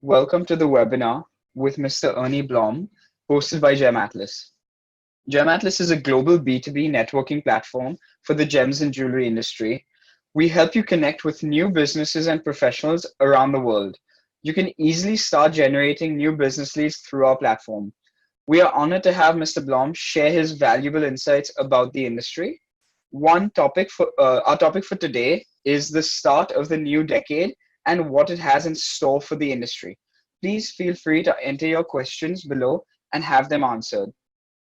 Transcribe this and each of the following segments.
Welcome to the webinar with Mr. Ernie Blom, hosted by GemAtlas. GemAtlas is a global B2B networking platform for the gems and jewelry industry. We help you connect with new businesses and professionals around the world. You can easily start generating new business leads through our platform. We are honored to have Mr. Blom share his valuable insights about the industry. Our topic for today is the start of the new decade and what it has in store for the industry. Please feel free to enter your questions below and have them answered.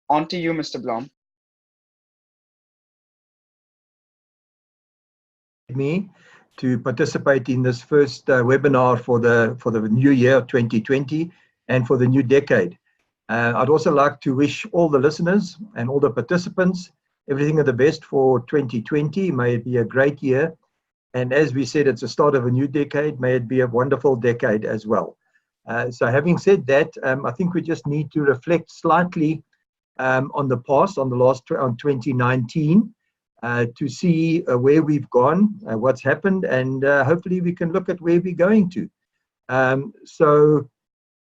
On to you, Mr. Blom. Me to participate in this first webinar for the new year 2020 and for the new decade. I'd also like to wish all the listeners and all the participants everything of the best for 2020. May it be a great year. And as we said, it's the start of a new decade. May it be a wonderful decade as well. So having said that, I think we just need to reflect slightly on the past, on 2019, to see where we've gone, what's happened, and hopefully we can look at where we're going to. So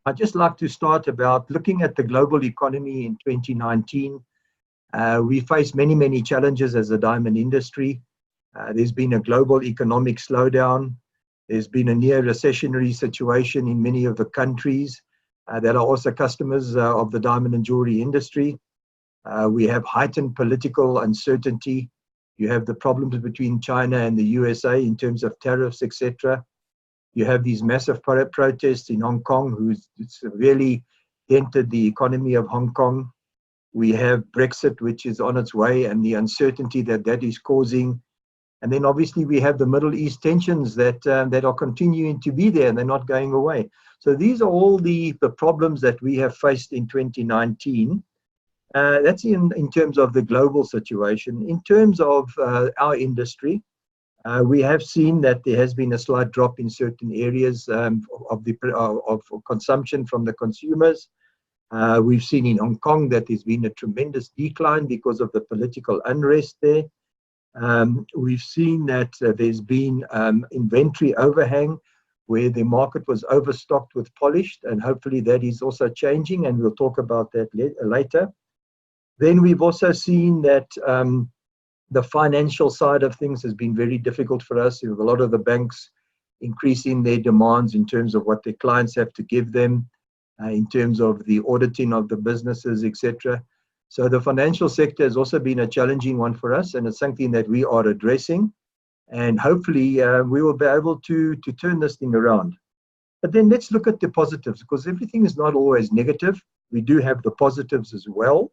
I'd just like to start about looking at the global economy in 2019. We face many challenges as a diamond industry. There's been a global economic slowdown. There's been a near recessionary situation in many of the countries that are also customers of the diamond and jewelry industry. We have heightened political uncertainty. You have the problems between China and the USA in terms of tariffs, etc. You have these massive protests in Hong Kong, who's severely dented the economy of Hong Kong. We have Brexit, which is on its way, and the uncertainty that is causing. And then obviously we have the Middle East tensions that are continuing to be there, and they're not going away. So these are all the problems that we have faced in 2019. That's in terms of the global situation. In terms of our industry, we have seen that there has been a slight drop in certain areas of consumption from the consumers. We've seen in Hong Kong that there's been a tremendous decline because of the political unrest there. We've seen that there's been inventory overhang where the market was overstocked with polished, and hopefully that is also changing, and we'll talk about that later. Then we've also seen that the financial side of things has been very difficult for us. You have a lot of the banks increasing their demands in terms of what their clients have to give them, in terms of the auditing of the businesses, etc. So the financial sector has also been a challenging one for us, and it's something that we are addressing. And hopefully we will be able to turn this thing around. But then let's look at the positives, because everything is not always negative. We do have the positives as well.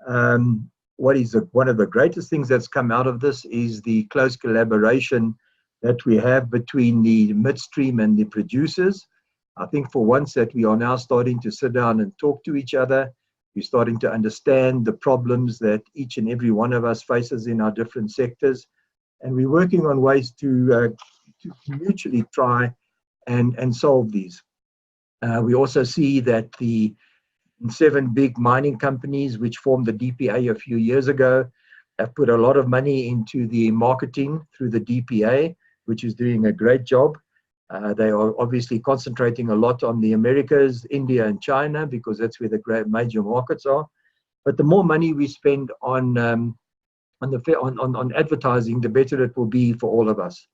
One of the greatest things that's come out of this is the close collaboration that we have between the midstream and the producers. I think for once that we are now starting to sit down and talk to each other. We're starting to understand the problems that each and every one of us faces in our different sectors. And we're working on ways to mutually try and solve these. We also see that the 7 big mining companies, which formed the DPA a few years ago, have put a lot of money into the marketing through the DPA, which is doing a great job. They are obviously concentrating a lot on the Americas, India, and China, because that's where the great major markets are. But the more money we spend on advertising, the better it will be for all of us.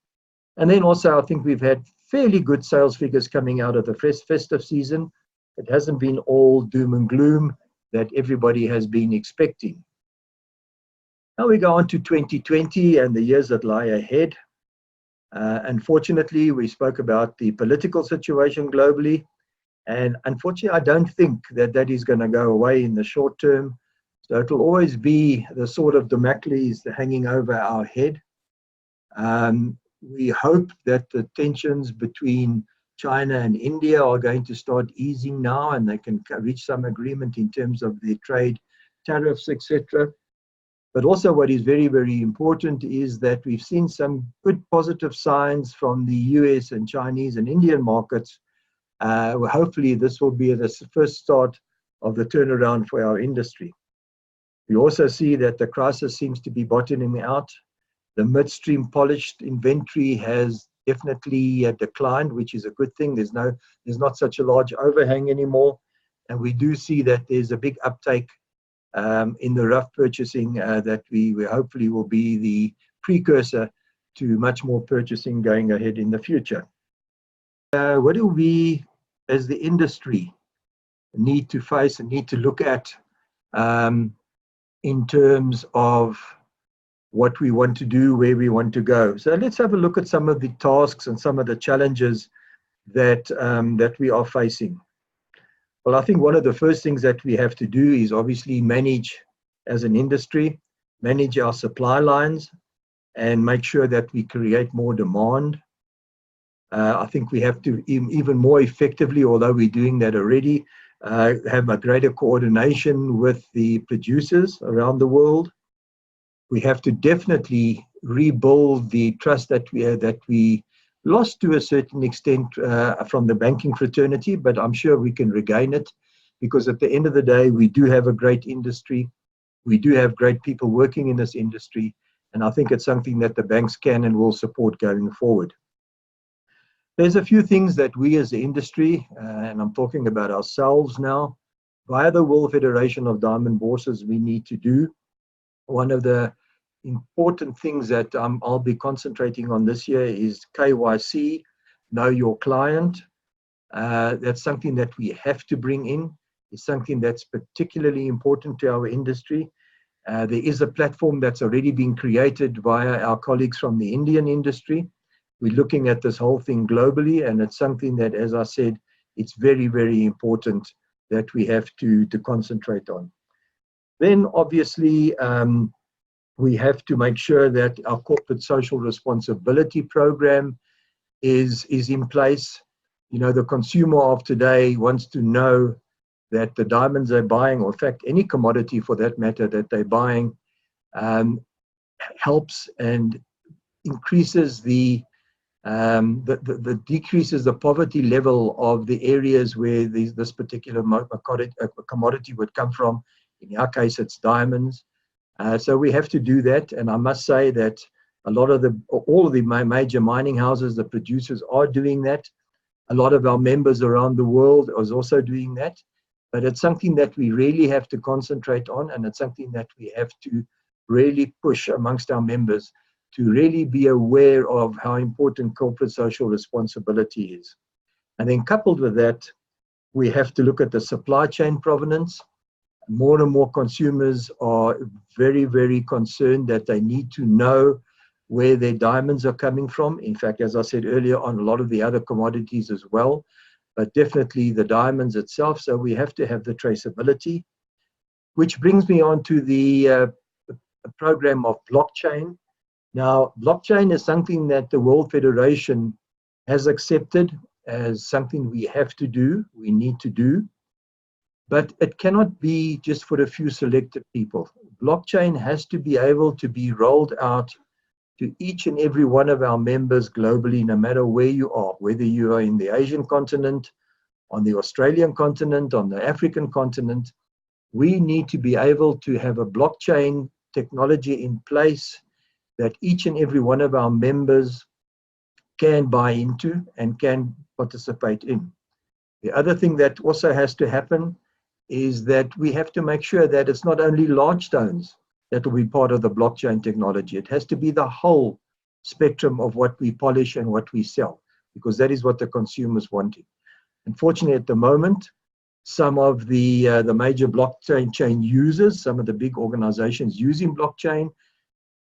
And then also, I think we've had fairly good sales figures coming out of the festive season. It hasn't been all doom and gloom that everybody has been expecting. Now we go on to 2020 and the years that lie ahead. Unfortunately, we spoke about the political situation globally, and unfortunately, I don't think that is going to go away in the short term. So it'll always be the sort of Damocles hanging over our head. We hope that the tensions between China and India are going to start easing now, and they can reach some agreement in terms of their trade tariffs, etc. But also what is very important is that we've seen some good positive signs from the US and Chinese and Indian markets. Hopefully this will be the first start of the turnaround for our industry. We also see that the crisis seems to be bottoming out. The midstream polished inventory has definitely declined, which is a good thing. There's not such a large overhang anymore, and we do see that there's a big uptake in the rough purchasing that we hopefully will be the precursor to much more purchasing going ahead in the future. What do we, as the industry, need to face and need to look at in terms of what we want to do, where we want to go? So let's have a look at some of the tasks and some of the challenges that that we are facing. Well, I think one of the first things that we have to do is obviously manage, as an industry, manage our supply lines and make sure that we create more demand. I think we have to even more effectively, although we're doing that already, have a greater coordination with the producers around the world. We have to definitely rebuild the trust that we lost to a certain extent from the banking fraternity, but I'm sure we can regain it, because at the end of the day, we do have a great industry. We do have great people working in this industry, and I think it's something that the banks can and will support going forward. There's a few things that we as the industry, and I'm talking about ourselves now, via the World Federation of Diamond Bourses, we need to do. One of the important things that I'll be concentrating on this year is KYC, know your client. That's something that we have to bring in. It's something that's particularly important to our industry. There is a platform that's already been created via our colleagues from the Indian industry. We're looking at this whole thing globally, and it's something that, as I said, it's very, very important that we have to concentrate on. Then, obviously, we have to make sure that our corporate social responsibility program is in place. You know, the consumer of today wants to know that the diamonds they're buying, or in fact, any commodity for that matter that they're buying, helps and increases decreases the poverty level of the areas where this particular commodity would come from. In our case, it's diamonds. So we have to do that, and I must say that all of the major mining houses, the producers, are doing that. A lot of our members around the world are also doing that, but it's something that we really have to concentrate on, and it's something that we have to really push amongst our members to really be aware of how important corporate social responsibility is. And then coupled with that, we have to look at the supply chain provenance. More and more consumers are very, very concerned that they need to know where their diamonds are coming from. In fact, as I said earlier on, a lot of the other commodities as well, but definitely the diamonds itself. So we have to have the traceability, which brings me on to the program of blockchain. Now, blockchain is something that the World Federation has accepted as something we have to do, we need to do. But it cannot be just for a few selected people. Blockchain has to be able to be rolled out to each and every one of our members globally, no matter where you are, whether you are in the Asian continent, on the Australian continent, on the African continent. We need to be able to have a blockchain technology in place that each and every one of our members can buy into and can participate in. The other thing that also has to happen is that we have to make sure that it's not only large stones that will be part of the blockchain technology. It has to be the whole spectrum of what we polish and what we sell, because that is what the consumers wanting. Unfortunately, at the moment, some of the major blockchain users, some of the big organizations using blockchain,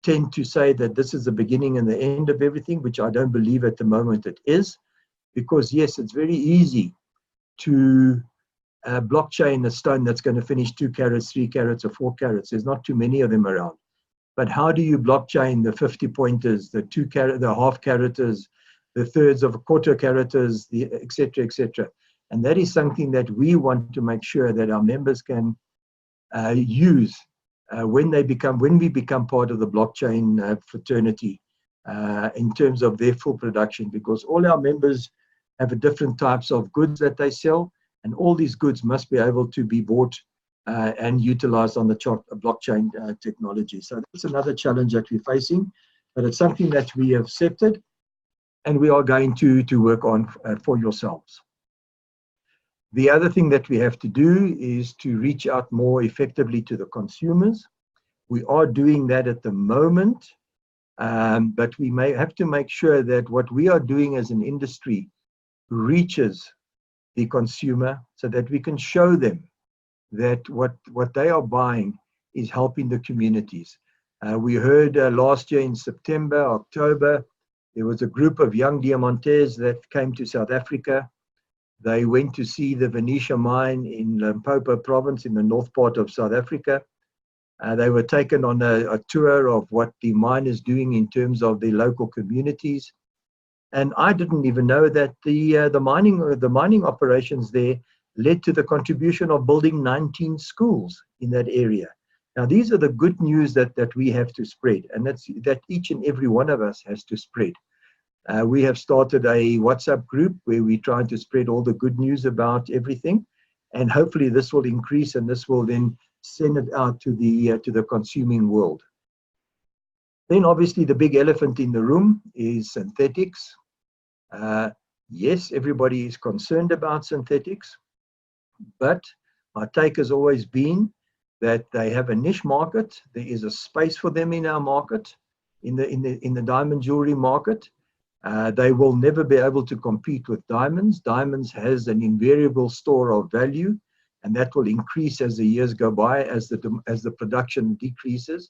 tend to say that this is the beginning and the end of everything, which I don't believe at the moment it is, because yes, it's very easy to blockchain a stone that's going to finish 2 carats, 3 carats, or 4 carats. There's not too many of them around. But how do you blockchain the 50 pointers, the 2 carat, the half caraters, the thirds of a quarter caraters, the etc., etc.? And that is something that we want to make sure that our members can use when we become part of the blockchain fraternity in terms of their full production, because all our members have different types of goods that they sell, and all these goods must be able to be bought and utilized on the blockchain technology. So that's another challenge that we're facing, but it's something that we have accepted. and we are going to work on for yourselves. The other thing that we have to do is to reach out more effectively to the consumers. We are doing that at the moment, but we may have to make sure that what we are doing as an industry reaches the consumer so that we can show them that what they are buying is helping the communities. We heard last year in September, October, there was a group of young diamantes that came to South Africa. They went to see the Venetia mine in Limpopo province in the north part of South Africa. They were taken on a tour of what the mine is doing in terms of the local communities. And I didn't even know that the mining operations there led to the contribution of building 19 schools in that area. Now, these are the good news that we have to spread, and that each and every one of us has to spread. We have started a WhatsApp group where we're trying to spread all the good news about everything, and hopefully this will increase, and this will then send it out to the consuming world. Then obviously the big elephant in the room is synthetics. Yes, everybody is concerned about synthetics, but my take has always been that they have a niche market. There is a space for them in our market, in the diamond jewelry market. They will never be able to compete with diamonds. Diamonds has an invariable store of value, and that will increase as the years go by, as the production decreases.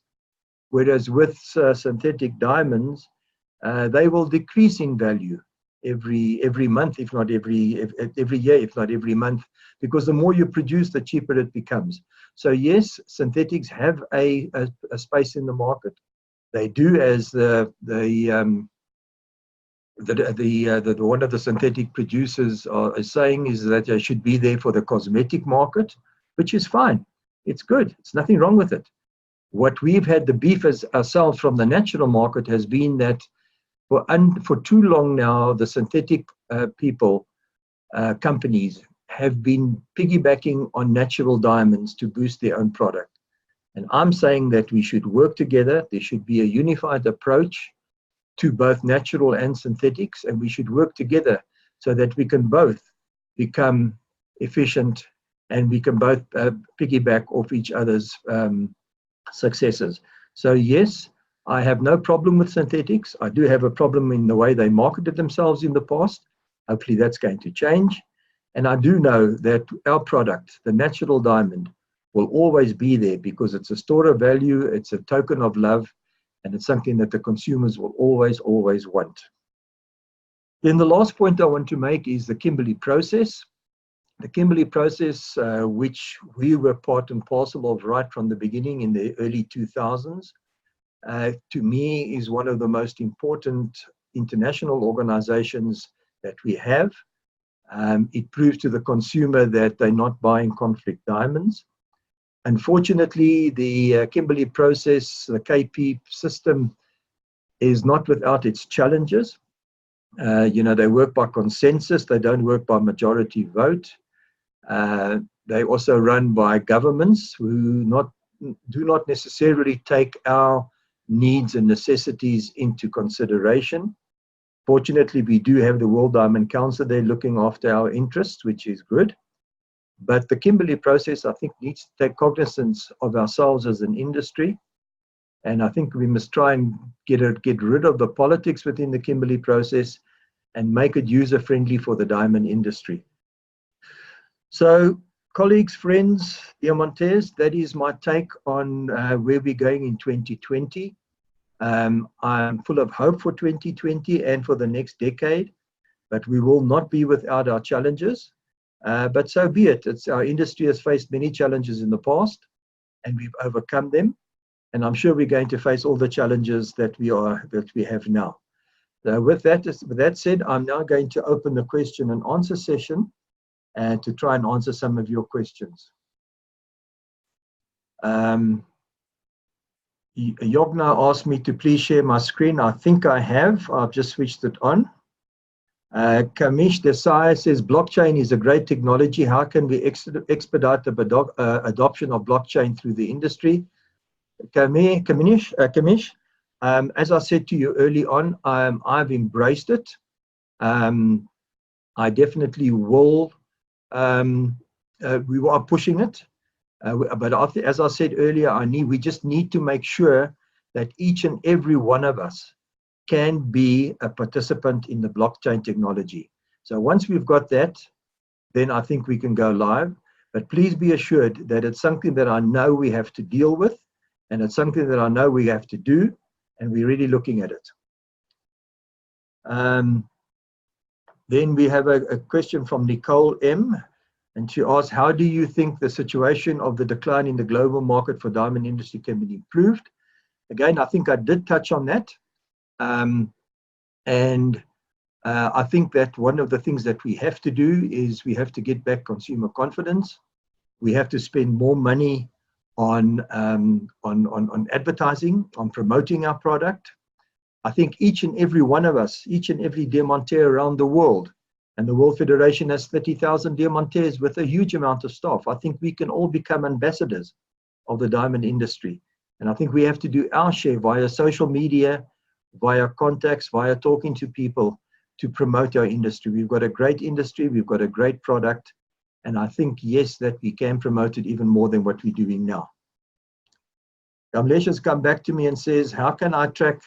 Whereas with synthetic diamonds, they will decrease in value every month, if not every year, if not every month, because the more you produce, the cheaper it becomes. So yes, synthetics have a space in the market. They do, as one of the synthetic producers is saying, is that they should be there for the cosmetic market, which is fine. It's good. It's nothing wrong with it. What we've had the beef as ourselves from the natural market has been that for too long now, the synthetic companies have been piggybacking on natural diamonds to boost their own product. And I'm saying that we should work together. There should be a unified approach to both natural and synthetics, and we should work together so that we can both become efficient and we can both piggyback off each other's successes. So yes, I have no problem with synthetics. I do have a problem in the way they marketed themselves in the past. Hopefully that's going to change. And I do know that our product, the natural diamond, will always be there because it's a store of value, it's a token of love, and it's something that the consumers will always, always want. Then the last point I want to make is the Kimberley process. The Kimberley process, which we were part and parcel of right from the beginning in the early 2000s, to me is one of the most important international organizations that we have. It proves to the consumer that they're not buying conflict diamonds. Unfortunately, the Kimberley process, the KP system, is not without its challenges. They work by consensus. They don't work by majority vote. They also run by governments who do not necessarily take our needs and necessities into consideration. Fortunately, we do have the World Diamond Council there looking after our interests, which is good. But the Kimberley process, I think, needs to take cognizance of ourselves as an industry. And I think we must try and get rid of the politics within the Kimberley process and make it user-friendly for the diamond industry. So, colleagues, friends, diamantes, that is my take on where we're going in 2020. I'm full of hope for 2020 and for the next decade, but we will not be without our challenges. But so be it. Our industry has faced many challenges in the past, and we've overcome them. And I'm sure we're going to face all the challenges that we have now. With that said, I'm now going to open the question and answer session and to try and answer some of your questions. Yogna asked me to please share my screen. I think I have. I've just switched it on. Kamish Desai says, blockchain is a great technology. How can we expedite the adoption of blockchain through the industry? Kamish, as I said to you early on, I've embraced it. I definitely will. We are pushing it, but as I said earlier, we just need to make sure that each and every one of us can be a participant in the blockchain technology. So once we've got that, then I think we can go live. But please be assured that it's something that I know we have to deal with, and it's something that I know we have to do, and we're really looking at it. Then we have a question from Nicole M. And she asks, how do you think the situation of the decline in the global market for diamond industry can be improved? Again, I think I did touch on that. I think that one of the things that we have to do is we have to get back consumer confidence. We have to spend more money on advertising, on promoting our product. I think each and every one of us, each and every diamantaire around the world, and the World Federation has 30,000 diamantaires with a huge amount of staff. I think we can all become ambassadors of the diamond industry. And I think we have to do our share via social media, via contacts, via talking to people to promote our industry. We've got a great industry, we've got a great product, and I think, yes, that we can promote it even more than what we're doing now. Kamlesh has come back to me and says, how can I track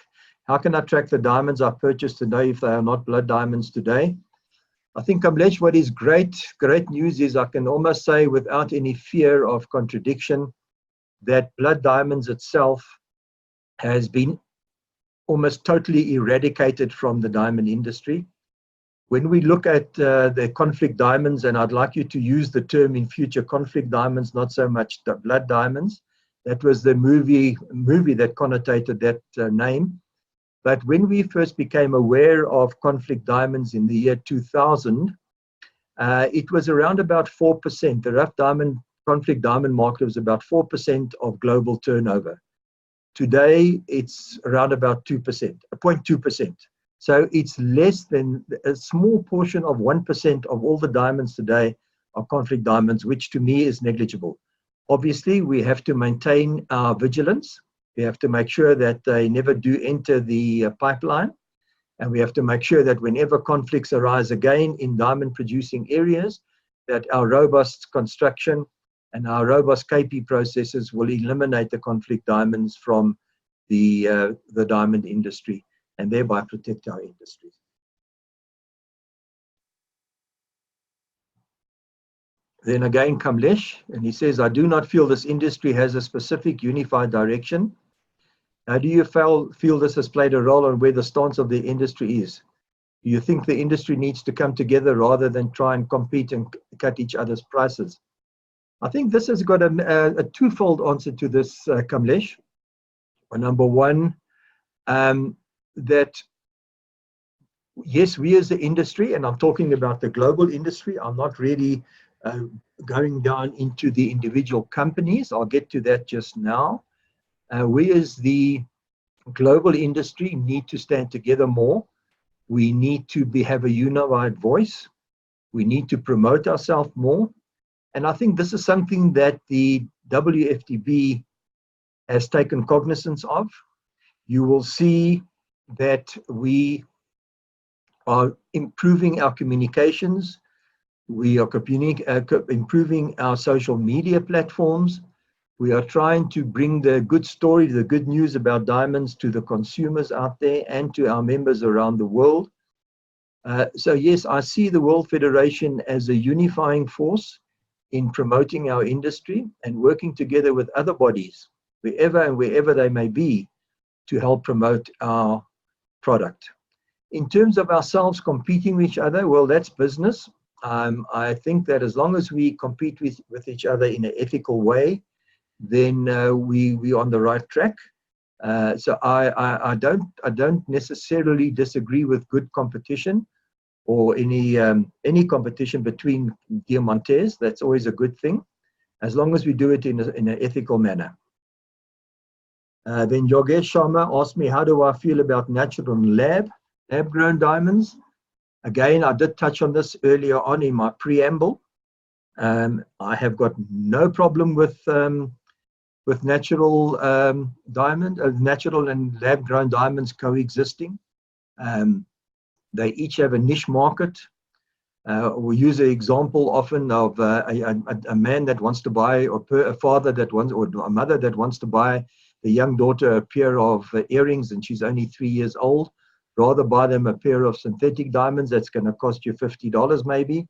the diamonds I purchased today if they are not blood diamonds today? I think, Kamlesh, what is great news is I can almost say without any fear of contradiction that blood diamonds itself has been almost totally eradicated from the diamond industry. When we look at the conflict diamonds, and I'd like you to use the term in future conflict diamonds, not so much the blood diamonds. That was the movie that connotated that name. But when we first became aware of conflict diamonds in the year 2000, it was around about 4%. The rough diamond, conflict diamond market was about 4% of global turnover. Today, it's around about 0.2%. So it's less than a small portion of 1% of all the diamonds today are conflict diamonds, which to me is negligible. Obviously, we have to maintain our vigilance. We have to make sure that they never do enter the pipeline. And we have to make sure that whenever conflicts arise again in diamond producing areas, that our robust construction and our robust KP processes will eliminate the conflict diamonds from the diamond industry and thereby protect our industry. Then again, Kamlesh, and he says, I do not feel this industry has a specific unified direction. How do you feel this has played a role on where the stance of the industry is? Do you think the industry needs to come together rather than try and compete and cut each other's prices? I think this has got a twofold answer to this, Kamlesh. Number one, that yes, we as the industry, and I'm talking about the global industry, I'm not really going down into the individual companies. I'll get to that just now. We as the global industry need to stand together more. We need to have a unified voice. We need to promote ourselves more. And I think this is something that the WFTB has taken cognizance of. You will see that we are improving our communications. We are improving our social media platforms. We are trying to bring the good story, the good news about diamonds to the consumers out there and to our members around the world. So yes, I see the World Federation as a unifying force in promoting our industry and working together with other bodies, wherever they may be, to help promote our product. In terms of ourselves competing with each other, well, that's business. I think that as long as we compete with each other in an ethical way, then we're on the right track. So I don't necessarily disagree with good competition or any competition between diamantaires. That's always a good thing, as long as we do it in an ethical manner. Then Yogesh Sharma asked me, how do I feel about natural and lab-grown diamonds? Again, I did touch on this earlier on in my preamble. I have got no problem with natural natural and lab-grown diamonds coexisting. They each have a niche market. We use an example often of a man that wants to buy, or a father that wants, or a mother that wants to buy the young daughter a pair of earrings, and she's only 3 years old. Rather buy them a pair of synthetic diamonds that's going to cost you $50 maybe.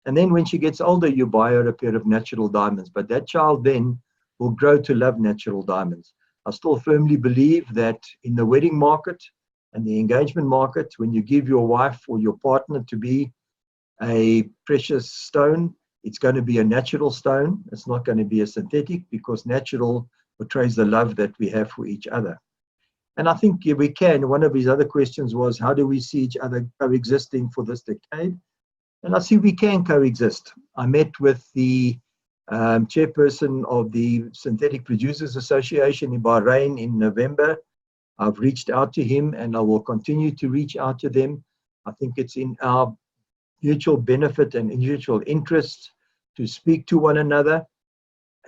And then when she gets older, you buy her a pair of natural diamonds. But that child then will grow to love natural diamonds. I still firmly believe that in the wedding market and the engagement market, when you give your wife or your partner to be a precious stone, it's going to be a natural stone. It's not going to be a synthetic, because natural portrays the love that we have for each other. And I think we can. One of his other questions was, how do we see each other coexisting for this decade? And I see we can coexist. I met with the chairperson of the Synthetic Producers Association in Bahrain in November. I've reached out to him, and I will continue to reach out to them. I think it's in our mutual benefit and mutual interest to speak to one another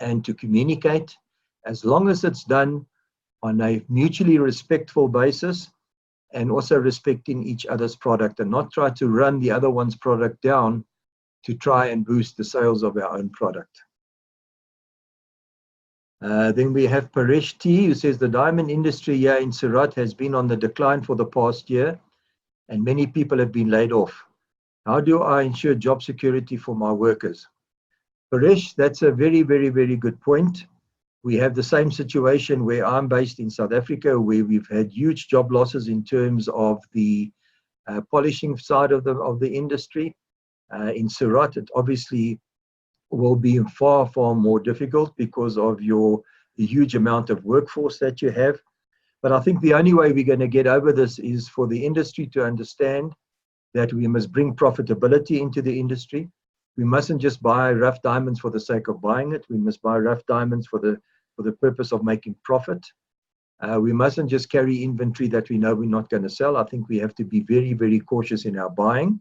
and to communicate, as long as it's done on a mutually respectful basis, and also respecting each other's product, and not try to run the other one's product down to try and boost the sales of our own product. Then we have Paresh T, who says the diamond industry here in Surat has been on the decline for the past year, and many people have been laid off. How do I ensure job security for my workers? Paresh, that's a very, very, very good point. We have the same situation where I'm based in South Africa, where we've had huge job losses in terms of the polishing side of the industry. In Surat, it obviously will be far, far more difficult because of the huge amount of workforce that you have. But I think the only way we're going to get over this is for the industry to understand that we must bring profitability into the industry. We mustn't just buy rough diamonds for the sake of buying it. We must buy rough diamonds for the purpose of making profit. We mustn't just carry inventory that we know we're not going to sell. I think we have to be very, very cautious in our buying.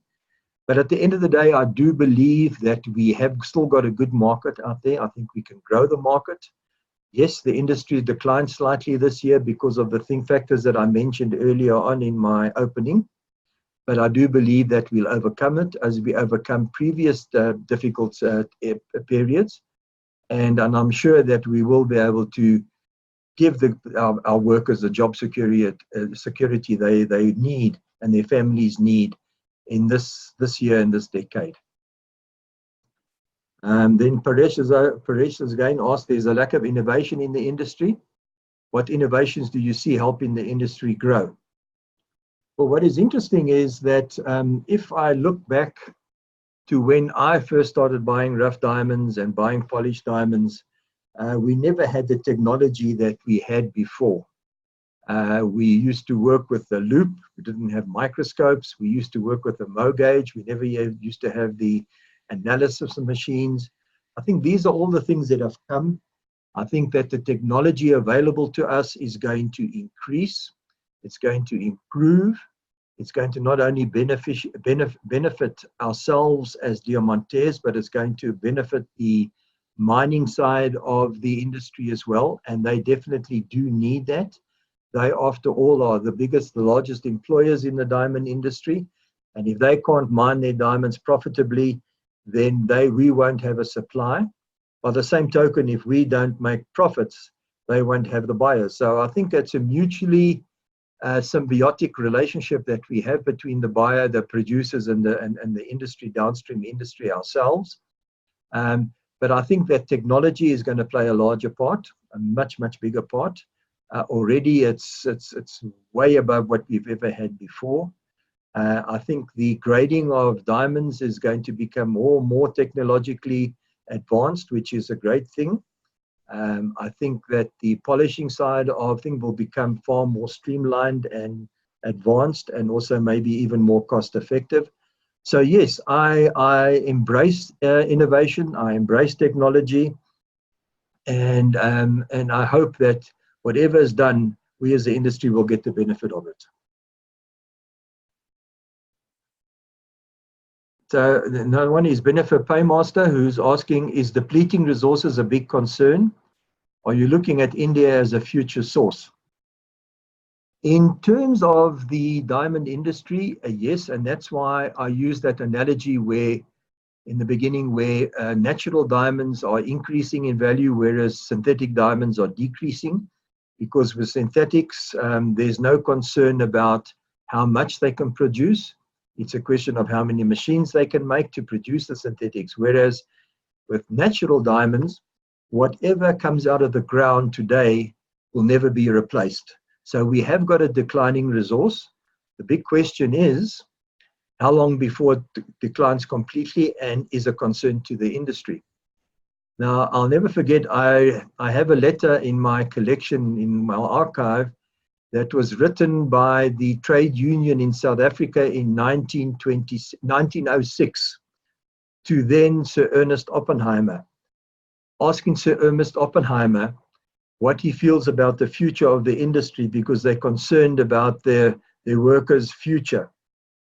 But at the end of the day, I do believe that we have still got a good market out there. I think we can grow the market. Yes, the industry declined slightly this year because of the factors that I mentioned earlier on in my opening. But I do believe that we'll overcome it as we overcome previous difficult periods. And I'm sure that we will be able to give our workers the job security they need and their families need in this year and this decade. Then Paresh has again asked, there's a lack of innovation in the industry. What innovations do you see helping the industry grow? Well, what is interesting is that if I look back to when I first started buying rough diamonds and buying polished diamonds, we never had the technology that we had before. We used to work with the loop. We didn't have microscopes. We used to work with the Mo gauge. We never used to have the analysis machines. I think these are all the things that have come. I think that the technology available to us is going to increase. It's going to improve. It's going to not only benefit ourselves as diamanteurs, but it's going to benefit the mining side of the industry as well. And they definitely do need that. They, after all, are the largest employers in the diamond industry. And if they can't mine their diamonds profitably, then we won't have a supply. By the same token, if we don't make profits, they won't have the buyers. So I think it's a mutually symbiotic relationship that we have between the buyer, the producers, and the industry, downstream industry ourselves. But I think that technology is going to play a larger part, a much, much bigger part. Already it's way above what we've ever had before. I think the grading of diamonds is going to become more technologically advanced, which is a great thing. I think that the polishing side of things will become far more streamlined and advanced, and also maybe even more cost effective. So yes, I embrace innovation. I embrace technology, and I hope that whatever is done, we as the industry will get the benefit of it. So another one is Benefit Paymaster, who's asking, is depleting resources a big concern? Are you looking at India as a future source? In terms of the diamond industry, yes, and that's why I use that analogy where in the beginning where natural diamonds are increasing in value, whereas synthetic diamonds are decreasing, because with synthetics, there's no concern about how much they can produce. It's a question of how many machines they can make to produce the synthetics. Whereas with natural diamonds, whatever comes out of the ground today will never be replaced. So we have got a declining resource. The big question is, how long before it declines completely and is a concern to the industry? Now, I'll never forget, I have a letter in my collection, in my archive, that was written by the trade union in South Africa in 1906 to then Sir Ernest Oppenheimer, asking Sir Ernest Oppenheimer what he feels about the future of the industry, because they're concerned about their workers' future.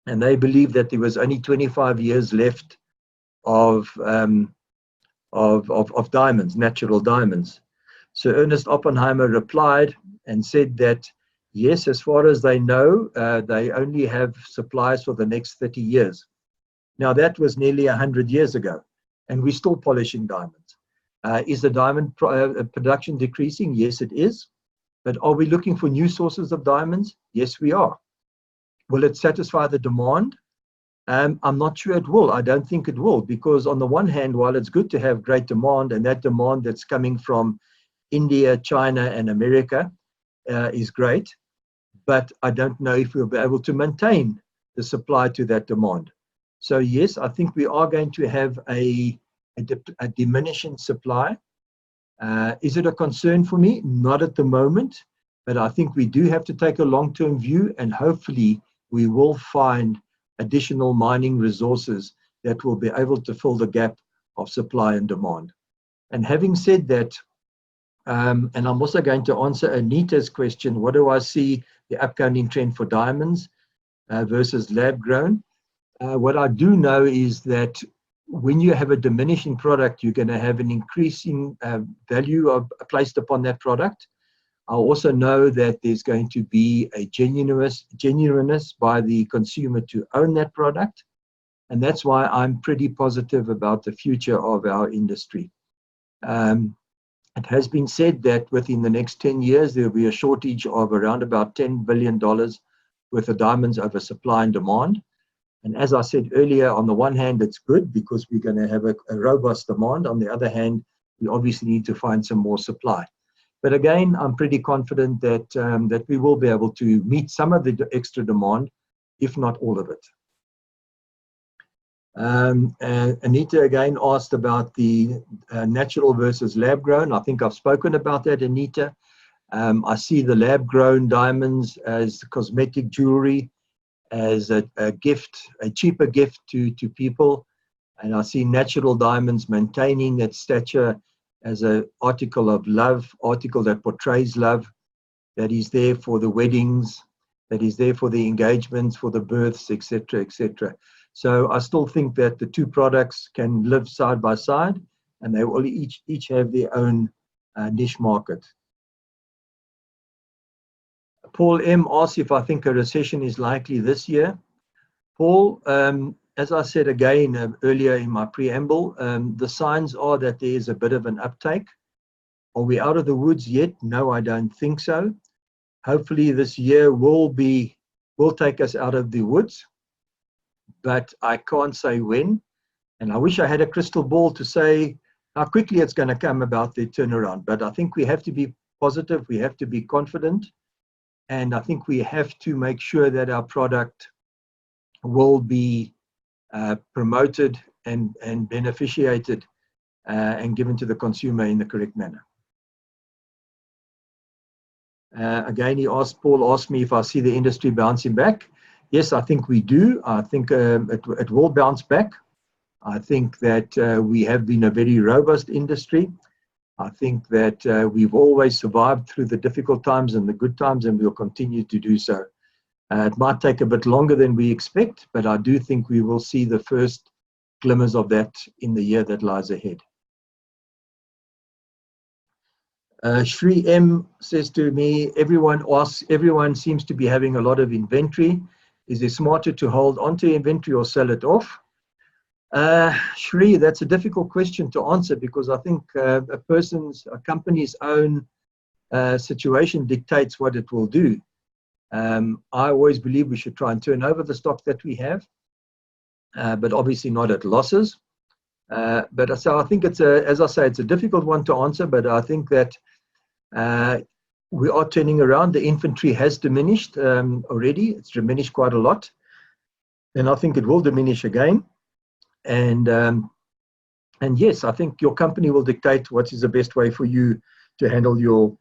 And they believe that there was only 25 years left of diamonds, natural diamonds. So Ernest Oppenheimer replied and said that, yes, as far as they know, they only have supplies for the next 30 years. Now, that was nearly 100 years ago, and we're still polishing diamonds. Is the diamond production decreasing? Yes, it is. But are we looking for new sources of diamonds? Yes, we are. Will it satisfy the demand? I'm not sure it will. I don't think it will, because on the one hand, while it's good to have great demand, and that demand that's coming from India, China, and America is great, but I don't know if we'll be able to maintain the supply to that demand. So yes, I think we are going to have a diminishing supply. Is it a concern for me? Not at the moment, but I think we do have to take a long-term view, and hopefully we will find additional mining resources that will be able to fill the gap of supply and demand. And having said that, and I'm also going to answer Anita's question, what do I see the upcoming trend for diamonds versus lab-grown? What I do know is that when you have a diminishing product, you're going to have an increasing value placed upon that product. I also know that there's going to be a genuineness by the consumer to own that product. And that's why I'm pretty positive about the future of our industry. It has been said that within the next 10 years, there will be a shortage of around about $10 billion worth of diamonds over supply and demand. And as I said earlier, on the one hand, it's good because we're going to have a robust demand. On the other hand, we obviously need to find some more supply. But again, I'm pretty confident that, that we will be able to meet some of the extra demand, if not all of it. And Anita again asked about the natural versus lab-grown. I think I've spoken about that, Anita. I see the lab-grown diamonds as cosmetic jewelry, as a gift, a cheaper gift to people. And I see natural diamonds maintaining that stature as an article of love, article that portrays love, that is there for the weddings, that is there for the engagements, for the births, etc., etc. So I still think that the two products can live side by side, and they will each have their own niche market. Paul M. asks if I think a recession is likely this year. Paul, as I said again earlier in my preamble, the signs are that there is a bit of an uptake. Are we out of the woods yet? No, I don't think so. Hopefully this year will take us out of the woods, but I can't say when. And I wish I had a crystal ball to say how quickly it's going to come about the turnaround. But I think we have to be positive, we have to be confident, and I think we have to make sure that our product will be promoted and beneficiated and given to the consumer in the correct manner. Again, Paul asked me if I see the industry bouncing back. Yes, I think we do. I think it will bounce back. I think that we have been a very robust industry. I think that we've always survived through the difficult times and the good times, and we'll continue to do so. It might take a bit longer than we expect, but I do think we will see the first glimmers of that in the year that lies ahead. Shri M says to me, everyone seems to be having a lot of inventory. Is it smarter to hold onto inventory or sell it off? Shri, that's a difficult question to answer because I think a company's own situation dictates what it will do. I always believe we should try and turn over the stock that we have, but obviously not at losses. So I think as I say, it's a difficult one to answer, but I think that we are turning around. The inventory has diminished already. It's diminished quite a lot. And I think it will diminish again. And yes, I think your company will dictate what is the best way for you to handle your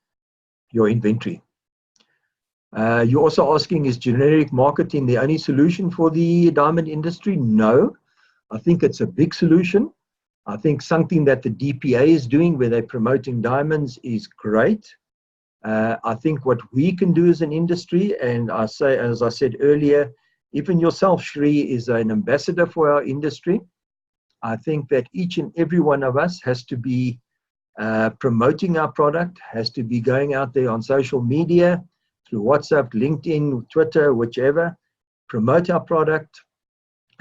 inventory. You're also asking, is generic marketing the only solution for the diamond industry? No, I think it's a big solution. I think something that the DPA is doing where they're promoting diamonds is great. I think what we can do as an industry, and as I said earlier, even yourself, Shri, is an ambassador for our industry. I think that each and every one of us has to be promoting our product, has to be going out there on social media, through WhatsApp, LinkedIn, Twitter, whichever, promote our product,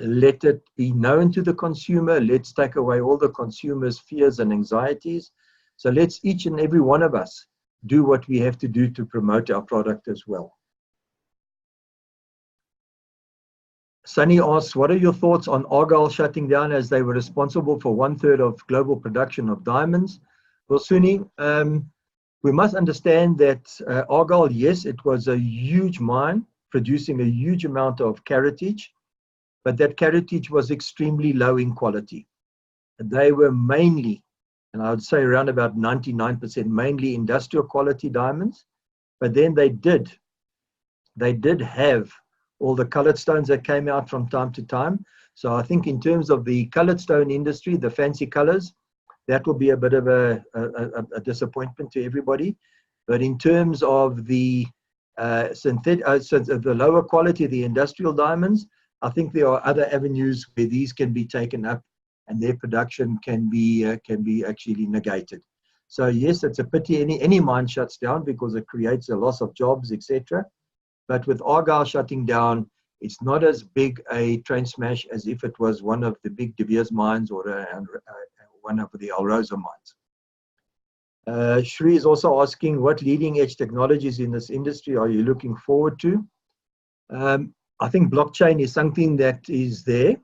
let it be known to the consumer. Let's take away all the consumer's fears and anxieties. So let's each and every one of us do what we have to do to promote our product as well. Sunny asks, what are your thoughts on Argyle shutting down as they were responsible for 1/3 of global production of diamonds? Well, Sunny, we must understand that Argyle, yes, it was a huge mine producing a huge amount of caratage, but that caratage was extremely low in quality. They were mainly, and I would say around about 99%, mainly industrial quality diamonds, but then they did have all the colored stones that came out from time to time. So I think in terms of the colored stone industry, the fancy colors, that will be a bit of a disappointment to everybody. But in terms of the the lower quality, the industrial diamonds, I think there are other avenues where these can be taken up and their production can be actually negated. So yes, it's a pity any mine shuts down because it creates a loss of jobs, etc. But with Argyle shutting down, it's not as big a train smash as if it was one of the big De Beers mines or one of the Alrosa mines. Shri is also asking, what leading edge technologies in this industry are you looking forward to? I think blockchain is something that is there.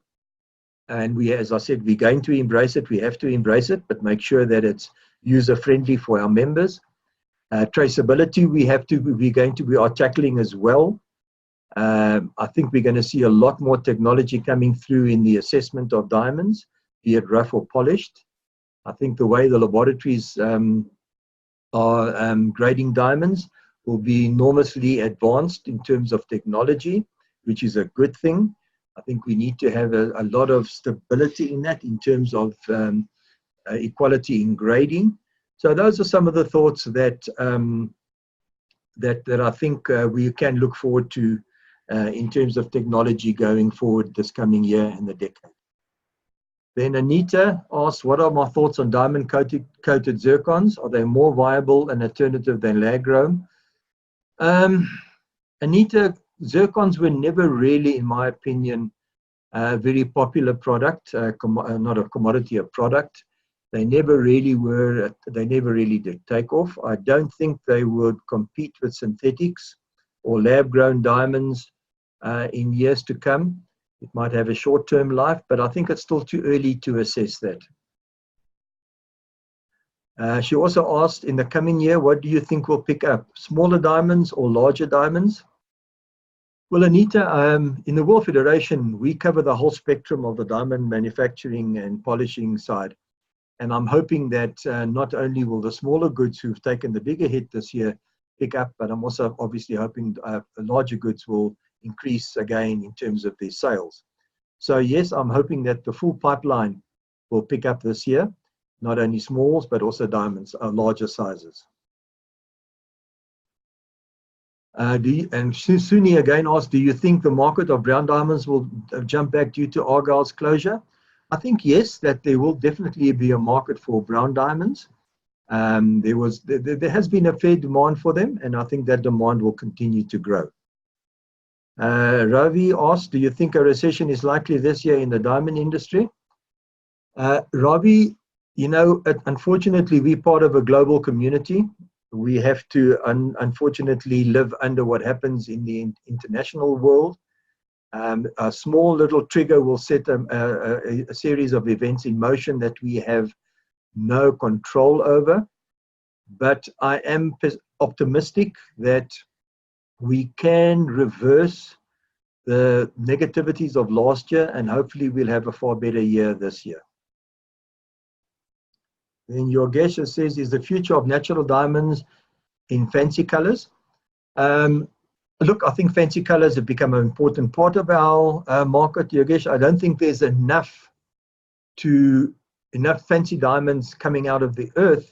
And we, as I said, we're going to embrace it. We have to embrace it, but make sure that it's user-friendly for our members. Traceability, we are tackling as well. I think we're going to see a lot more technology coming through in the assessment of diamonds, be it rough or polished. I think the way the laboratories are grading diamonds will be enormously advanced in terms of technology, which is a good thing. I think we need to have a lot of stability in that in terms of equality in grading. So those are some of the thoughts that I think we can look forward to in terms of technology going forward this coming year and the decade. Then Anita asks, what are my thoughts on diamond coated zircons? Are they more viable an alternative than lab-grown? Anita, zircons were never really, in my opinion, a very popular product, not a commodity, a product. They never really were, they never really did take off. I don't think they would compete with synthetics or lab-grown diamonds in years to come. It might have a short-term life, but I think it's still too early to assess that. She also asked, in the coming year, what do you think will pick up? Smaller diamonds or larger diamonds? Well, Anita, in the World Federation, we cover the whole spectrum of the diamond manufacturing and polishing side. And I'm hoping that not only will the smaller goods who've taken the bigger hit this year pick up, but I'm also obviously hoping the larger goods will increase again in terms of their sales. So yes, I'm hoping that the full pipeline will pick up this year, not only smalls, but also diamonds, larger sizes. And Suni again asked, do you think the market of brown diamonds will jump back due to Argyle's closure? I think yes, that there will definitely be a market for brown diamonds. There has been a fair demand for them, and I think that demand will continue to grow. Ravi asked, do you think a recession is likely this year in the diamond industry? Ravi, you know, unfortunately, we're part of a global community. We have to, unfortunately, live under what happens in the international world. A small little trigger will set a series of events in motion that we have no control over. But I am optimistic that we can reverse the negativities of last year, and hopefully we'll have a far better year this year. Then Yogesh says, is the future of natural diamonds in fancy colors? Look, I think fancy colors have become an important part of our market, Yogesh. I don't think there's enough fancy diamonds coming out of the earth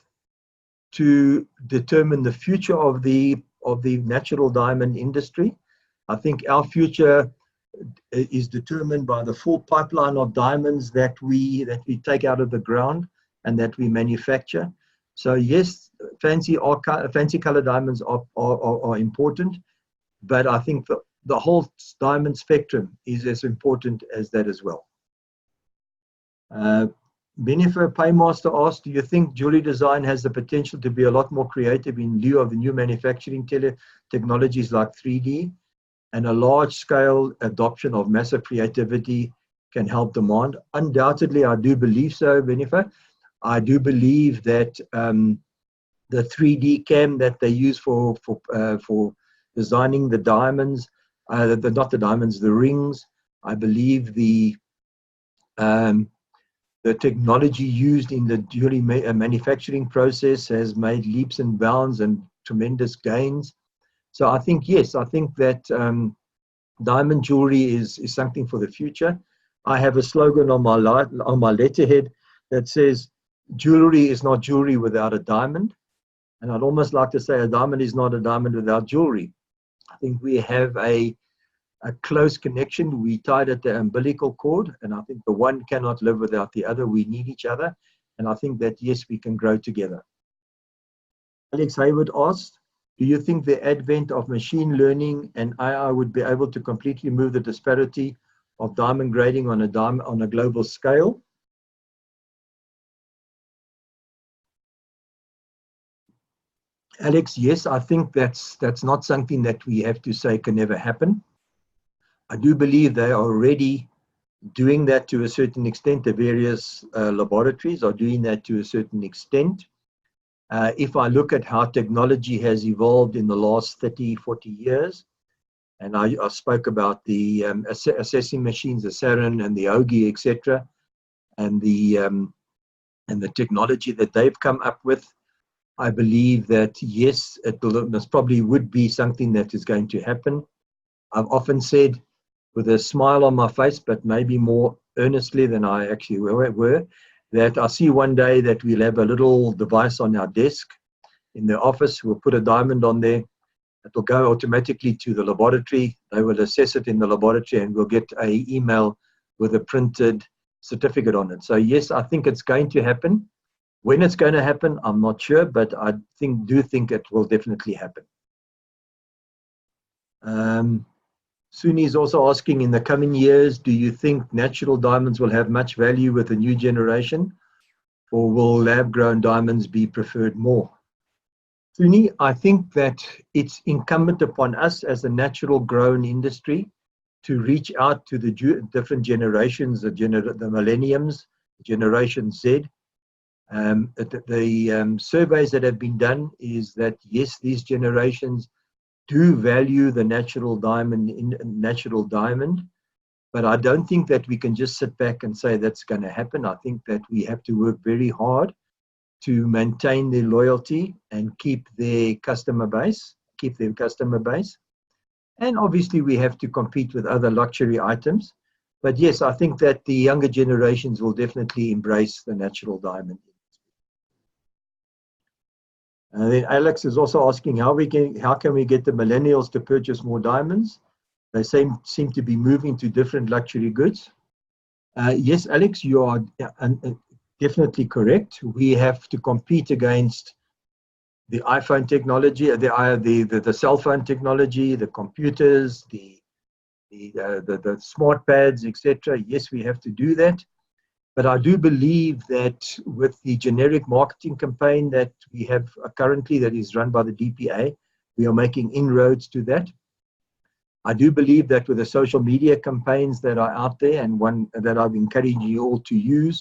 to determine the future of the natural diamond industry. I think our future is determined by the full pipeline of diamonds that we take out of the ground and that we manufacture. So yes, fancy color diamonds are important, but I think the whole diamond spectrum is as important as that as well. Benifer Paymaster asked, do you think jewelry design has the potential to be a lot more creative in lieu of the new manufacturing technologies like 3D, and a large-scale adoption of massive creativity can help demand? Undoubtedly, I do believe so, Benifer. I do believe that the 3D cam that they use for designing the diamonds, not the diamonds, the rings, I believe the technology used in the jewelry manufacturing process has made leaps and bounds and tremendous gains. So I think, yes, I think that diamond jewelry is something for the future. I have a slogan on my letterhead that says, jewelry is not jewelry without a diamond. And I'd almost like to say a diamond is not a diamond without jewelry. I think we have a close connection. We tied at the umbilical cord, and I think the one cannot live without the other. We need each other, and I think that, yes, we can grow together. Alex Hayward asked, do you think the advent of machine learning and AI would be able to completely move the disparity of diamond grading on a global scale? Alex, yes, I think that's not something that we have to say can never happen. I do believe they are already doing that to a certain extent. The various laboratories are doing that to a certain extent. If I look at how technology has evolved in the last 30, 40 years, and I spoke about the assessing machines, the Sarin and the Ogi, etc., and the technology that they've come up with, I believe that, yes, this probably would be something that is going to happen. I've often said, with a smile on my face, but maybe more earnestly than I actually were, that I see one day that we'll have a little device on our desk in the office. We'll put a diamond on there. It will go automatically to the laboratory. They will assess it in the laboratory, and we'll get an email with a printed certificate on it. So yes, I think it's going to happen. When it's going to happen, I'm not sure, but I do think it will definitely happen. Suni is also asking, in the coming years, do you think natural diamonds will have much value with the new generation, or will lab-grown diamonds be preferred more? Suni, I think that it's incumbent upon us as a natural-grown industry to reach out to the different generations, the Millennials, Generation Z. The surveys that have been done is that, yes, these generations do value the natural diamond, but I don't think that we can just sit back and say that's going to happen. I think that we have to work very hard to maintain their loyalty and keep their customer base. And obviously we have to compete with other luxury items. But yes, I think that the younger generations will definitely embrace the natural diamond. And then Alex is also asking, how can we get the millennials to purchase more diamonds? They seem to be moving to different luxury goods. Yes, Alex, you are definitely correct. We have to compete against the iPhone technology, the cell phone technology, the computers, the smart pads, etc. Yes, we have to do that. But I do believe that with the generic marketing campaign that we have currently, that is run by the DPA, we are making inroads to that. I do believe that with the social media campaigns that are out there, and one that I've encouraged you all to use,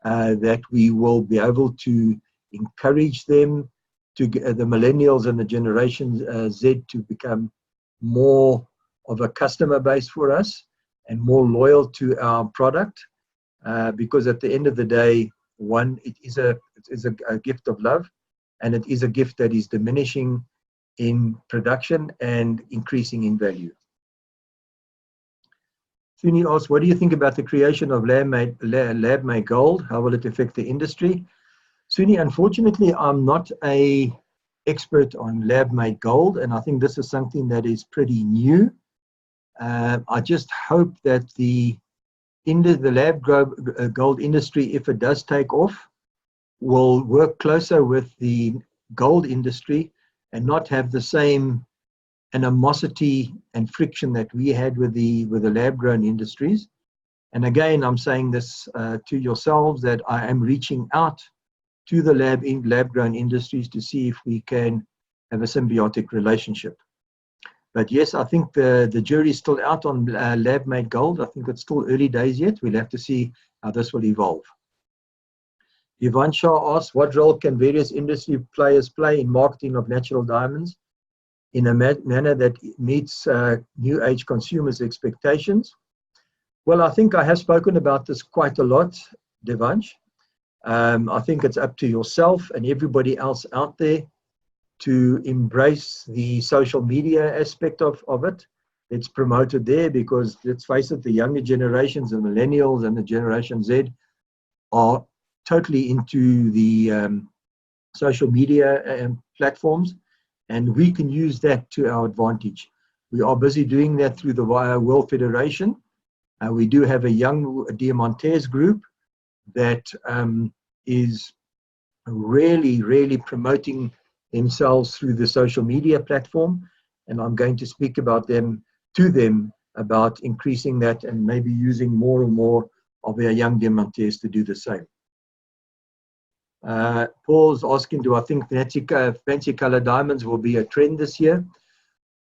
that we will be able to encourage them, to the millennials and the Generation Z, to become more of a customer base for us and more loyal to our product. Because at the end of the day, one, it is a gift of love, and it is a gift that is diminishing in production and increasing in value. Suni asks, what do you think about the creation of lab-made gold? How will it affect the industry? Suni, unfortunately, I'm not an expert on lab-made gold, and I think this is something that is pretty new. I just hope that the lab gold industry, if it does take off, will work closer with the gold industry and not have the same animosity and friction that we had with the lab-grown industries. And again, I'm saying this to yourselves, that I am reaching out to the lab-grown industries to see if we can have a symbiotic relationship. But yes, I think the jury is still out on lab-made gold. I think it's still early days yet. We'll have to see how this will evolve. Yvonne Shah asks, what role can various industry players play in marketing of natural diamonds in a manner that meets new age consumers' expectations? Well, I think I have spoken about this quite a lot, Devansh. I think it's up to yourself and everybody else out there to embrace the social media aspect of it. It's promoted there because, let's face it, the younger generations, the millennials and the Generation Z, are totally into the social media platforms, and we can use that to our advantage. We are busy doing that through the World Federation. We do have a young Diamantes group that is really promoting themselves through the social media platform, and I'm going to speak about them about increasing that and maybe using more and more of our young Diamantes to do the same. Paul's asking, do I think fancy color diamonds will be a trend this year?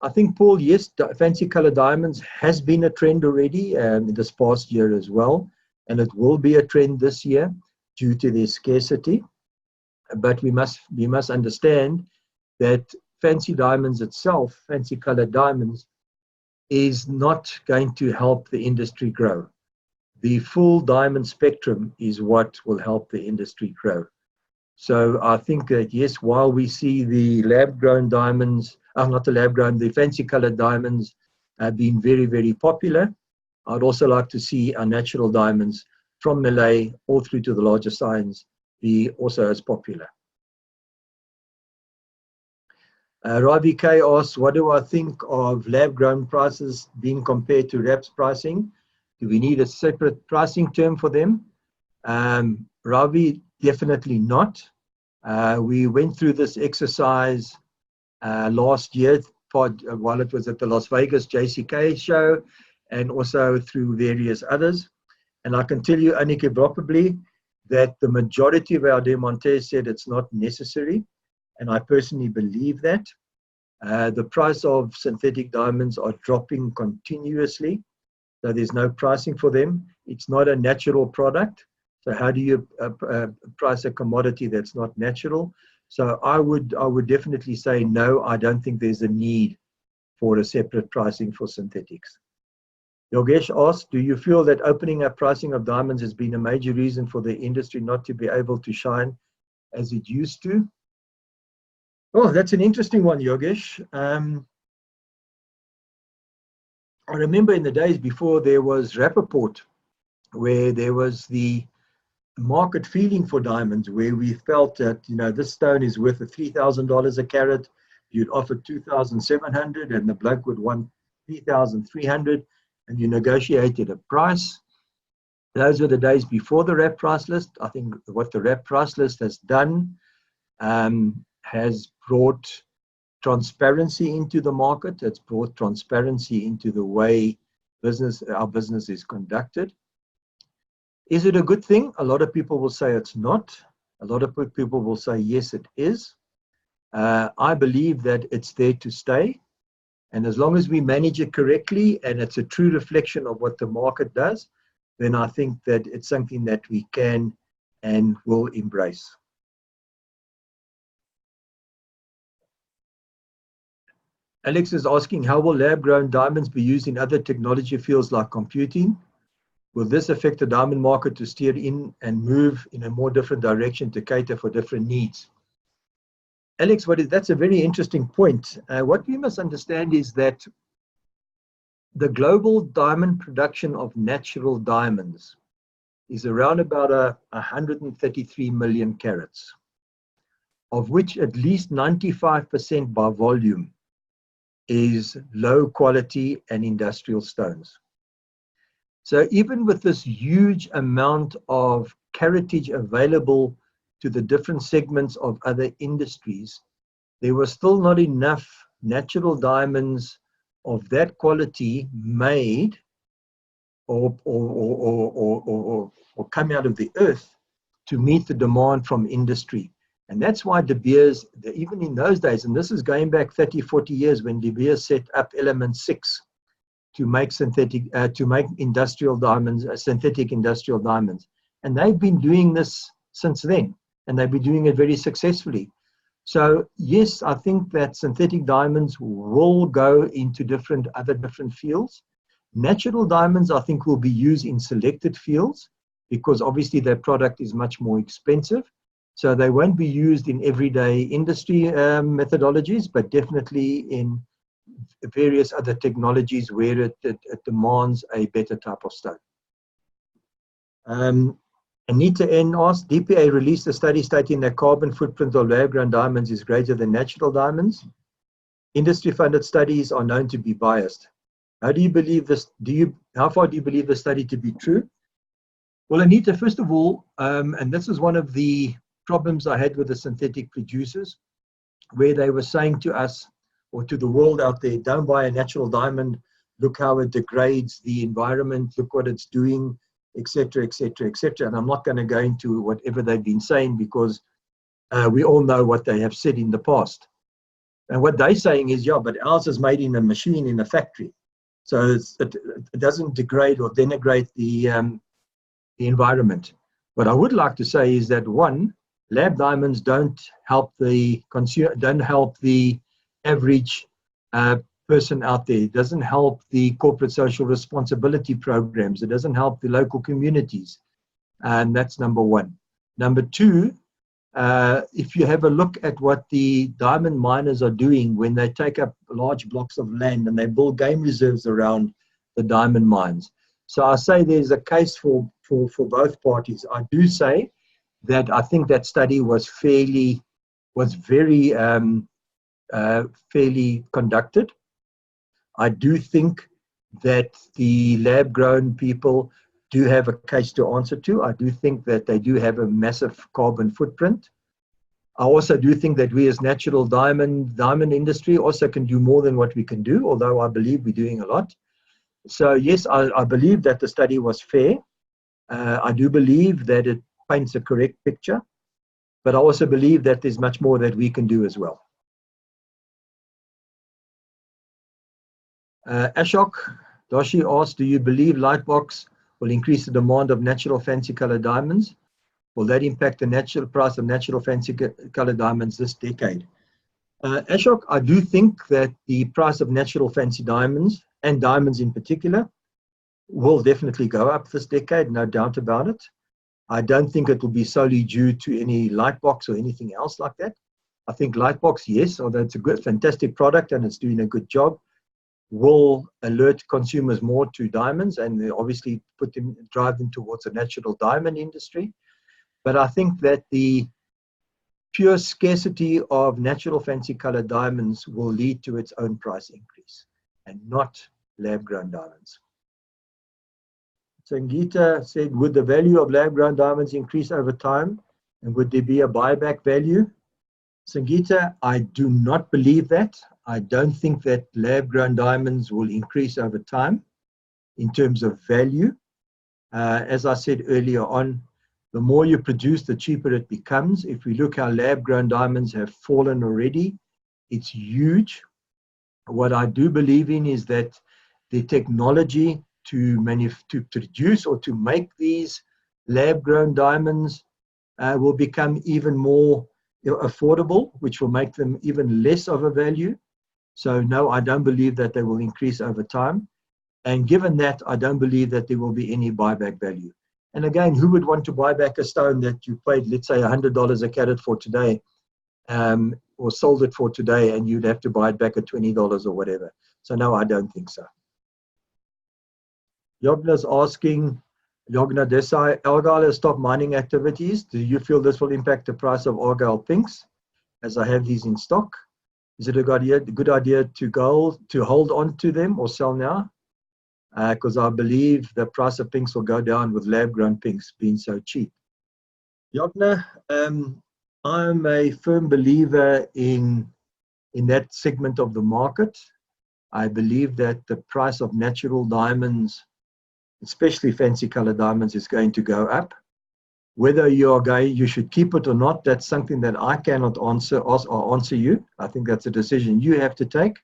I think, Paul, yes, fancy color diamonds has been a trend already this past year as well, and it will be a trend this year due to their scarcity. But we must understand that fancy diamonds itself, fancy colored diamonds, is not going to help the industry grow. The full diamond spectrum is what will help the industry grow. So I think that, yes, while we see the lab-grown diamonds, the fancy colored diamonds being very popular, I'd also like to see our natural diamonds from Malay all through to the larger signs be also as popular. Ravi K asks, what do I think of lab-grown prices being compared to RAPS pricing? Do we need a separate pricing term for them? Ravi, definitely not. We went through this exercise last year while it was at the Las Vegas JCK show, and also through various others. And I can tell you unequivocally that the majority of our Diamantes said it's not necessary, and I personally believe that. The price of synthetic diamonds are dropping continuously, so there's no pricing for them. It's not a natural product, so how do you price a commodity that's not natural? So I would definitely say no, I don't think there's a need for a separate pricing for synthetics. Yogesh asks, do you feel that opening up pricing of diamonds has been a major reason for the industry not to be able to shine as it used to? Oh, that's an interesting one, Yogesh. I remember in the days before there was Rappaport, where there was the market feeling for diamonds, where we felt that, you know, this stone is worth $3,000 a carat. You'd offer $2,700 and the bloke would want $3,300, and you negotiated a price. Those were the days before the wrap price list. I think what the wrap price list has done has brought transparency into the market. It's brought transparency into the way our business is conducted. Is it a good thing? A lot of people will say it's not. A lot of people will say, yes, it is. I believe that it's there to stay. And as long as we manage it correctly and it's a true reflection of what the market does, then I think that it's something that we can and will embrace. Alex is asking, how will lab-grown diamonds be used in other technology fields like computing? Will this affect the diamond market to steer in and move in a more different direction to cater for different needs? Alex, that's a very interesting point. What we must understand is that the global diamond production of natural diamonds is around about 133 million carats, of which at least 95% by volume is low quality and industrial stones. So even with this huge amount of caratage available to the different segments of other industries, there was still not enough natural diamonds of that quality made or come out of the earth to meet the demand from industry. And that's why De Beers, even in those days, and this is going back 30, 40 years when De Beers set up element 6 to make industrial diamonds, synthetic industrial diamonds. And they've been doing this since then, and they've been doing it very successfully. So yes, I think that synthetic diamonds will go into other different fields. Natural diamonds, I think, will be used in selected fields because obviously their product is much more expensive. So they won't be used in everyday industry methodologies, but definitely in various other technologies where it demands a better type of stone. Anita N asked, DPA released a study stating that carbon footprint of lab-grown diamonds is greater than natural diamonds. Industry-funded studies are known to be biased. How do you believe this? How far do you believe the study to be true? Well, Anita, first of all, and this is one of the problems I had with the synthetic producers, where they were saying to us or to the world out there, don't buy a natural diamond, look how it degrades the environment, look what it's doing, etc., etc., etc. And I'm not going to go into whatever they've been saying because we all know what they have said in the past. And what they're saying is, yeah, but ours is made in a machine in a factory. So it doesn't degrade or denigrate the environment. What I would like to say is that, one, lab diamonds don't help the consumer, don't help the average person out there. It doesn't help the corporate social responsibility programs. It doesn't help the local communities. And that's number one. Number two, if you have a look at what the diamond miners are doing when they take up large blocks of land and they build game reserves around the diamond mines. So I say there's a case for both parties. I do say that I think that study was very fairly conducted. I do think that the lab-grown people do have a case to answer to. I do think that they do have a massive carbon footprint. I also do think that we as natural diamond industry also can do more than what we can do, although I believe we're doing a lot. So yes, I believe that the study was fair. I do believe that it paints a correct picture, but I also believe that there's much more that we can do as well. Ashok Doshi asked, do you believe Lightbox will increase the demand of natural fancy colored diamonds? Will that impact the natural price of natural fancy colored diamonds this decade? Ashok, I do think that the price of natural fancy diamonds, and diamonds in particular, will definitely go up this decade, no doubt about it. I don't think it will be solely due to any Lightbox or anything else like that. I think Lightbox, yes, although it's a good, fantastic product and it's doing a good job, will alert consumers more to diamonds and obviously drive them towards a natural diamond industry. But I think that the pure scarcity of natural fancy colored diamonds will lead to its own price increase and not lab-grown diamonds. Sangeeta said, would the value of lab-grown diamonds increase over time? And would there be a buyback value? Sangeeta, I do not believe that. I don't think that lab-grown diamonds will increase over time in terms of value. As I said earlier on, the more you produce, the cheaper it becomes. If we look how lab-grown diamonds have fallen already, it's huge. What I do believe in is that the technology to produce or to make these lab-grown diamonds will become even more affordable, which will make them even less of a value. So no, I don't believe that they will increase over time. And given that, I don't believe that there will be any buyback value. And again, who would want to buy back a stone that you paid, let's say, $100 a carat for today, or sold it for today, and you'd have to buy it back at $20 or whatever? So no, I don't think so. Yogna's asking, Yogna Desai, Argyle has stopped mining activities. Do you feel this will impact the price of Argyle pinks, as I have these in stock? Is it a good idea to hold on to them or sell now? Because I believe the price of pinks will go down with lab-grown pinks being so cheap. Yogna, I'm a firm believer in that segment of the market. I believe that the price of natural diamonds, especially fancy colored diamonds, is going to go up. Whether you should keep it or not, that's something that I cannot answer you. I think that's a decision you have to take.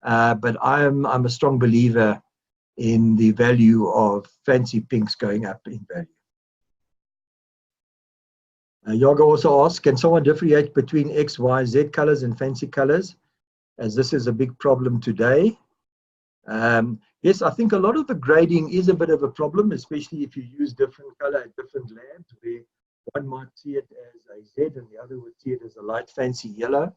But I'm a strong believer in the value of fancy pinks going up in value. Yoga also asks, can someone differentiate between X, Y, Z colors and fancy colors, as this is a big problem today? Yes, I think a lot of the grading is a bit of a problem, especially if you use different color at different labs, where one might see it as a Z and the other would see it as a light fancy yellow.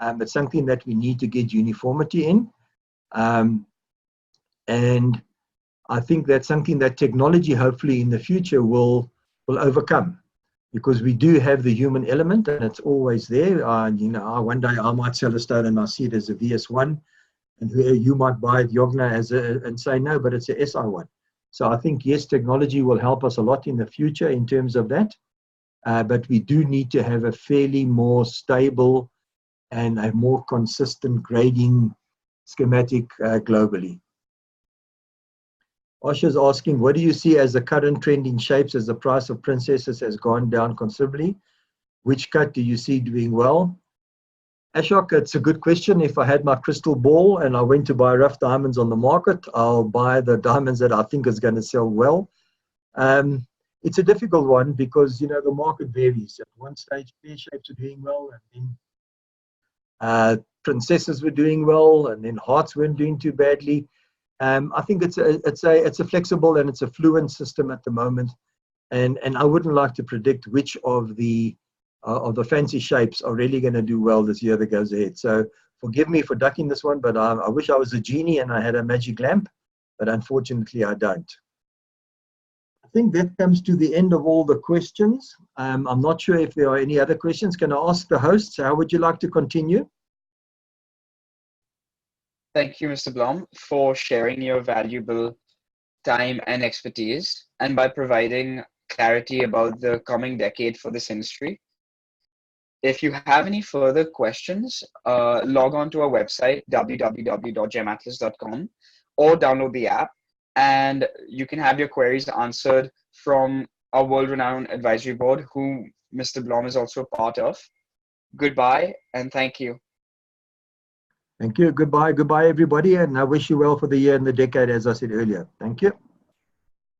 It's something that we need to get uniformity in. And I think that's something that technology hopefully in the future will overcome, because we do have the human element and it's always there. One day I might sell a stone and I see it as a VS1, and you might buy it, Yogna, and say, no, but it's a SI1. So I think, yes, technology will help us a lot in the future in terms of that. But we do need to have a fairly more stable and a more consistent grading schematic globally. Osha's asking, what do you see as the current trend in shapes as the price of princesses has gone down considerably? Which cut do you see doing well? Ashok, it's a good question. If I had my crystal ball and I went to buy rough diamonds on the market, I'll buy the diamonds that I think is going to sell well. It's a difficult one because, the market varies. At one stage, pear shapes are doing well, and then princesses were doing well, and then hearts weren't doing too badly. I think it's a flexible and it's a fluent system at the moment, and I wouldn't like to predict which of the fancy shapes are really going to do well this year that goes ahead. So forgive me for ducking this one, but I wish I was a genie and I had a magic lamp, but unfortunately I don't. I think that comes to the end of all the questions. I'm not sure if there are any other questions. Can I ask the hosts, how would you like to continue? Thank you, Mr. Blom, for sharing your valuable time and expertise, and by providing clarity about the coming decade for this industry. If you have any further questions, log on to our website, www.gematlas.com, or download the app, and you can have your queries answered from our world-renowned advisory board, who Mr. Blom is also a part of. Goodbye, and thank you. Thank you. Goodbye, everybody, and I wish you well for the year and the decade, as I said earlier. Thank you.